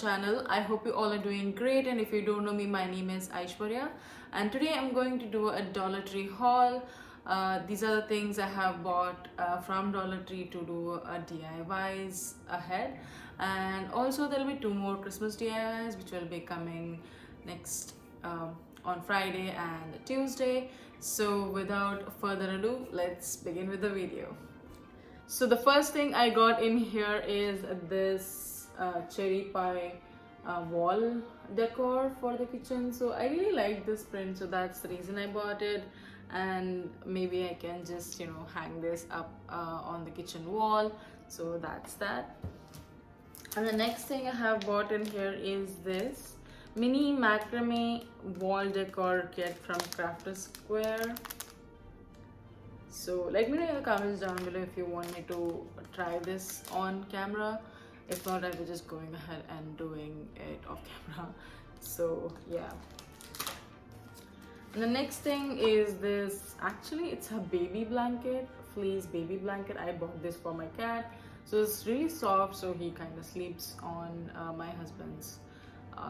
channel. I hope you all are doing great, and if you don't know me, my name is Aishwarya, and today I'm going to do a Dollar Tree haul. These are the things I have bought from Dollar Tree to do DIYs ahead, and also there'll be two more Christmas DIYs which will be coming next on Friday and Tuesday. So without further ado, let's begin with the video. So the first thing I got in here is this cherry pie wall decor for the kitchen. So I really like this print, so that's the reason I bought it. And maybe I can just hang this up on the kitchen wall. So that's that. And the next thing I have bought in here is this mini macrame wall decor kit from Crafter Square. So let me know in the comments down below if you want me to try this on camera. If not, I'll be just going ahead and doing it off camera. So yeah. And the next thing is this, actually it's a baby blanket, fleece baby blanket. I bought this for my cat. So it's really soft, so he kind of sleeps on my husband's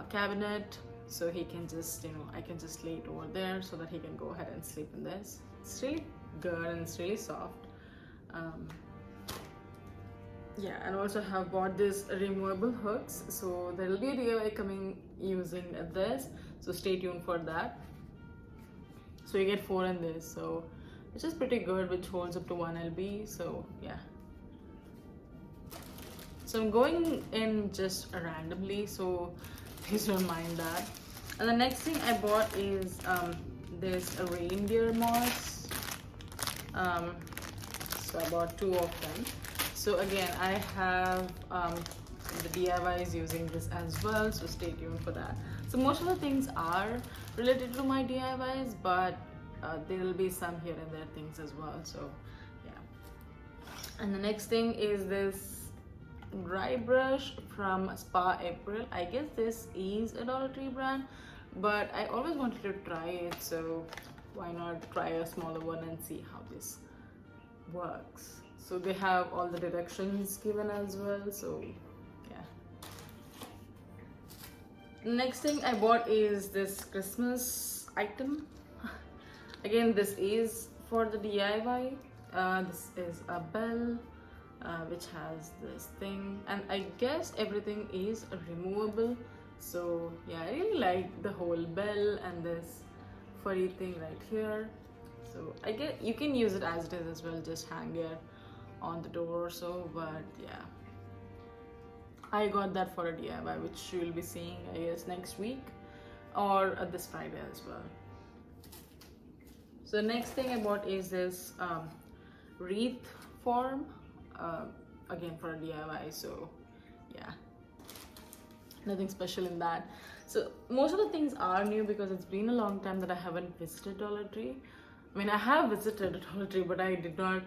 cabinet. So he can just, I can just lay it over there so that he can go ahead and sleep in this. It's really good and it's really soft. Yeah, and also have bought this removable hooks. So there will be a DIY coming using this. So stay tuned for that. So you get 4 in this. So it's just pretty good, which holds up to 1 lb. So yeah. So I'm going in just randomly, so please don't mind that. And the next thing I bought is this reindeer moss. So I bought 2 of them. So again, I have the DIYs using this as well, so stay tuned for that. So most of the things are related to my DIYs, but there will be some here and there things as well. So yeah. And the next thing is this dry brush from Spa April. I guess this is a Dollar Tree brand, but I always wanted to try it, so why not try a smaller one and see how this works. So they have all the directions given as well, so yeah. Next thing I bought is this Christmas item. Again, this is for the DIY. This is a bell which has this thing, and I guess everything is removable. So yeah, I really like the whole bell and this furry thing right here. So I guess you can use it as it is as well, just hang it on the door or so. But yeah, I got that for a DIY, which you will be seeing I guess next week or this Friday as well. So the next thing I bought is this wreath form, again for a DIY. So yeah, nothing special in that. So most of the things are new because it's been a long time that I haven't visited Dollar Tree. I mean, I have visited Dollar Tree, but I did not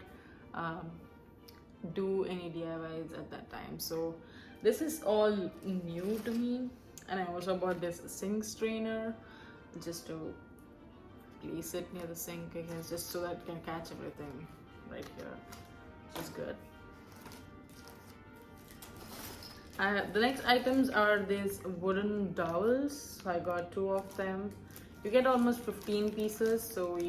do any DIYs at that time. So this is all new to me. And I also bought this sink strainer just to place it near the sink, I guess, just so that it can catch everything right here, which is good. The next items are these wooden dowels. So I got 2 of them. You get almost 15 pieces. So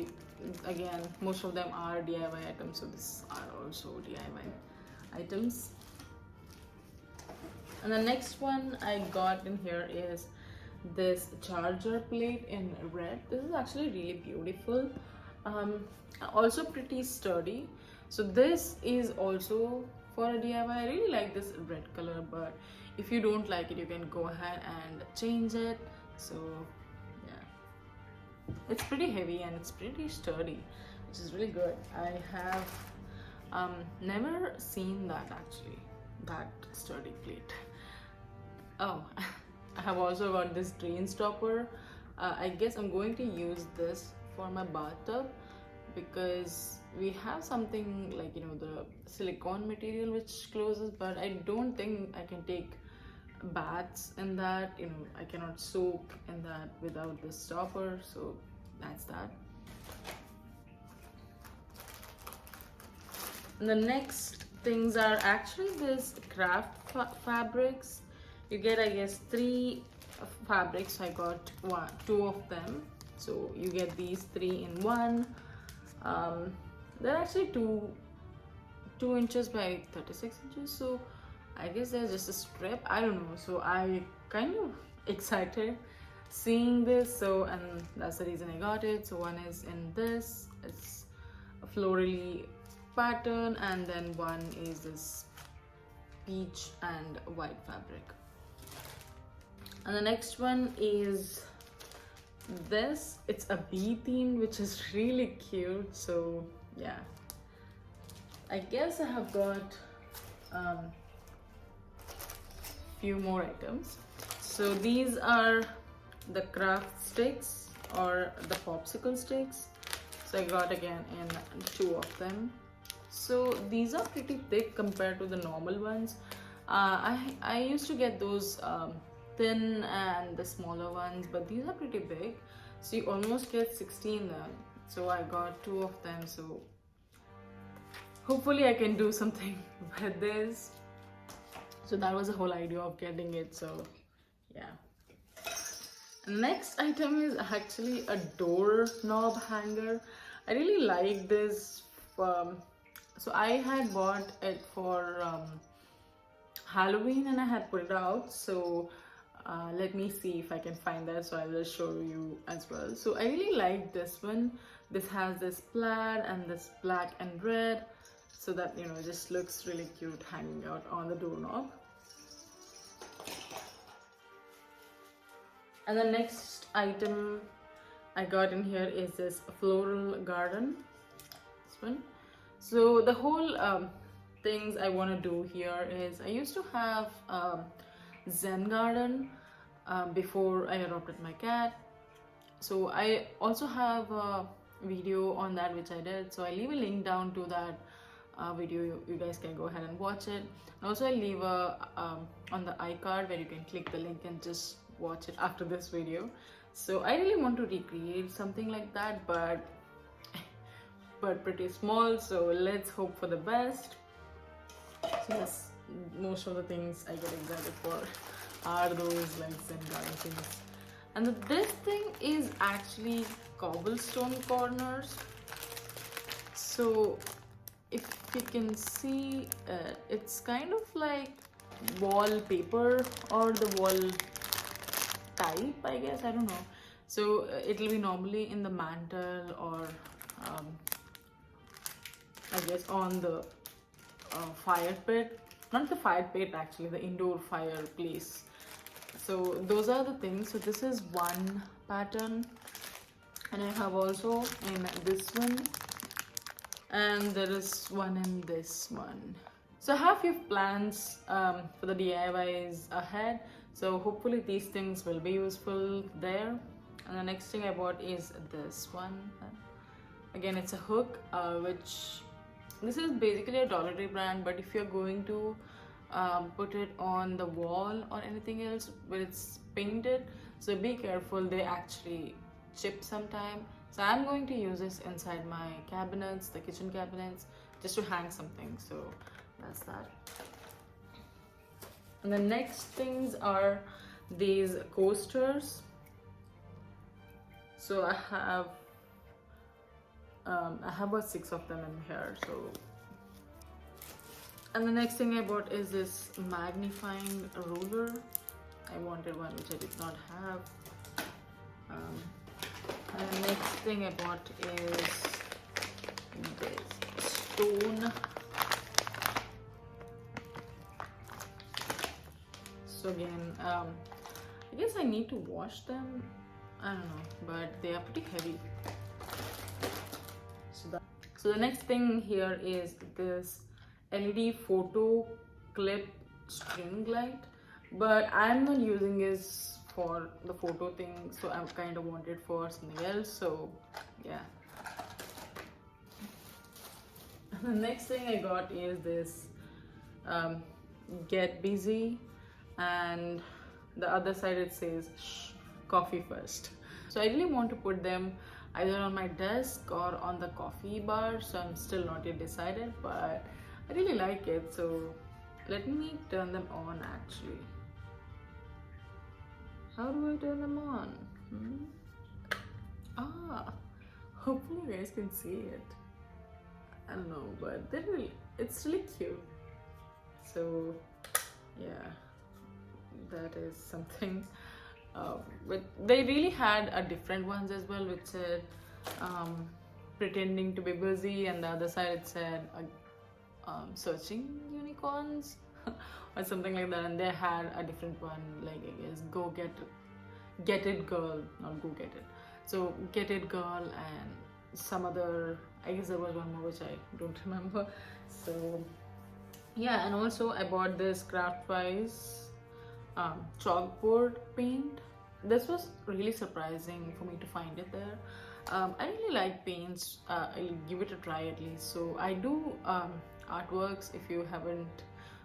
again, most of them are DIY items. So these are also DIY items. And the next one I got in here is this charger plate in red. This is actually really beautiful. Also pretty sturdy. So this is also for a DIY. I really like this red color, but if you don't like it, you can go ahead and change it. So yeah, it's pretty heavy and it's pretty sturdy, which is really good. I have never seen that actually, that sturdy plate. Oh, I have also got this drain stopper. I guess I'm going to use this for my bathtub because we have something like the silicone material which closes, but I don't think I can take baths in that. I cannot soak in that without this stopper. So that's that. And the next things are actually this craft fabrics. you get, I guess, three fabrics. I got two of them, so you get these three in one. They're actually 2 inches by 36 inches, so I guess there's just a strip, I don't know. So I kind of excited seeing this, so, and that's the reason I got it. So one is in this, it's a florally pattern, and then one is this peach and white fabric, and the next one is this. It's a bee theme, which is really cute. So yeah, I guess I have got few more items. So these are the craft sticks or the popsicle sticks. So I got again in 2 of them. So these are pretty thick compared to the normal ones. I used to get those thin and the smaller ones, but these are pretty big. So you almost get 16 them. So I got 2 of them. So hopefully I can do something with this. So that was the whole idea of getting it. So yeah. Next item is actually a door knob hanger. I really like this. So I had bought it for Halloween and I had put it out. So let me see if I can find that, so I will show you as well. So I really like this one. This has this plaid and this black and red, so that, you know, it just looks really cute hanging out on the doorknob. And the next item I got in here is this floral garden, this one. So the whole things I want to do here is, I used to have Zen garden before I adopted my cat. So I also have a video on that which I did, so I leave a link down to that video. You guys can go ahead and watch it. And also I leave a on the iCard where you can click the link and just watch it after this video. So I really want to recreate something like that, but pretty small. So let's hope for the best. So yes, most of the things I get excited for are those like Zen garden things. And this thing is actually cobblestone corners. So if you can see, it's kind of like wallpaper or the wall type, I guess, I don't know. So it'll be normally in the mantle or I guess on the fire pit, not the fire pit actually, the indoor fireplace. So those are the things. So this is one pattern, and I have also in this one, and there is one in this one. So I have few plans for the DIYs ahead, so hopefully these things will be useful there. And the next thing I bought is this one. Again, it's a hook, which this is basically a Dollar Tree brand, but if you're going to put it on the wall or anything else where it's painted, so be careful, they actually chip sometime. So I'm going to use this inside my cabinets, the kitchen cabinets, just to hang something. So that's that. And the next things are these coasters. So I have about 6 of them in here. So, and the next thing I bought is this magnifying ruler. I wanted one which I did not have. And the next thing I bought is this stone. So again, I guess I need to wash them. I don't know, but they are pretty heavy. So the next thing here is this LED photo clip string light, but I'm not using this for the photo thing, so I kind of want it for something else. So yeah. The next thing I got is this get busy, and the other side it says shh, coffee first. So I really want to put them either on my desk or on the coffee bar, so I'm still not yet decided, but I really like it. So let me turn them on actually. How do I turn them on? Ah, hopefully you guys can see it. I don't know, but it's really cute. So yeah, that is something. But they really had a different ones as well, which said pretending to be busy, and the other side it said searching unicorns or something like that. And they had a different one, like I guess go get it girl, not go get it. So get it girl, and some other, I guess there was one more which I don't remember. So yeah, and also I bought this Craftwise chalkboard paint. This was really surprising for me to find it there. I really like paints. I'll give it a try at least. So I do artworks. If you haven't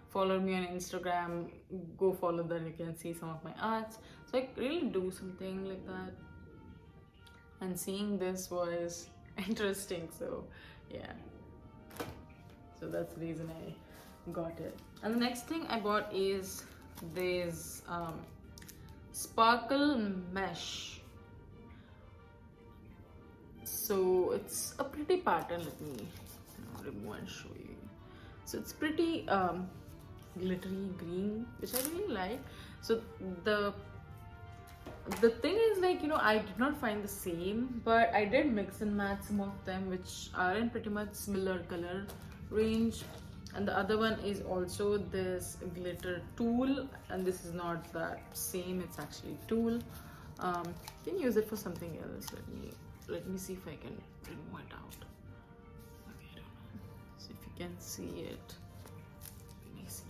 followed me on Instagram, go follow that. You can see some of my arts. So I really do something like that. And seeing this was interesting. So yeah. So that's the reason I got it. And the next thing I bought is this sparkle mesh. So it's a pretty pattern. Let me remove and show you. So it's pretty glittery green, which I really like. So the thing is, like, I did not find the same, but I did mix and match some of them which are in pretty much similar color range. And the other one is also this glitter tulle, and this is not that same, it's actually tulle. You can use it for something else. Let me see if I can remove it out. Okay, I don't know. So if you can see it, let me see.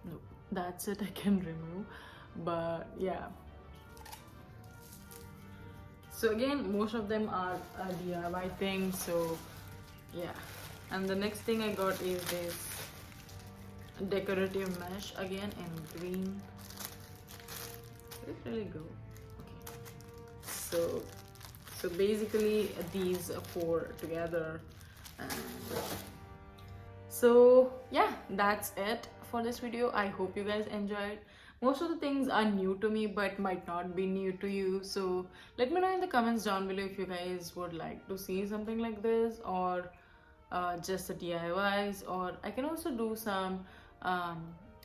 No, that's it, I can remove. But yeah, so again, most of them are DIY things. So yeah. And the next thing I got is this decorative mesh, again in green. Did it really go? Okay. So basically these four together. And so yeah, that's it for this video. I hope you guys enjoyed. Most of the things are new to me but might not be new to you, so let me know in the comments down below if you guys would like to see something like this, or just the DIYs, or I can also do some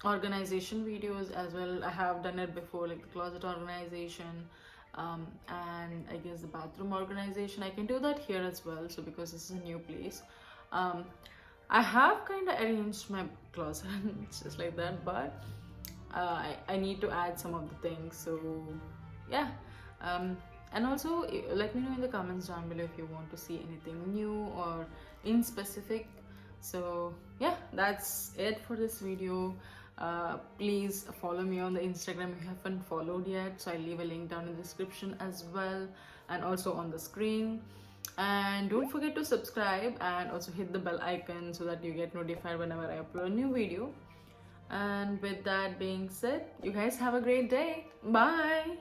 organization videos as well. I have done it before, like the closet organization, and I guess the bathroom organization. I can do that here as well. So because this is a new place, I have kind of arranged my closet just like that, but I need to add some of the things. So yeah, and also let me know in the comments down below if you want to see anything new or in specific. So yeah, that's it for this video. Please follow me on the Instagram if you haven't followed yet, so I'll leave a link down in the description as well, and also on the screen. And don't forget to subscribe and also hit the bell icon so that you get notified whenever I upload a new video. And with that being said, you guys have a great day. Bye.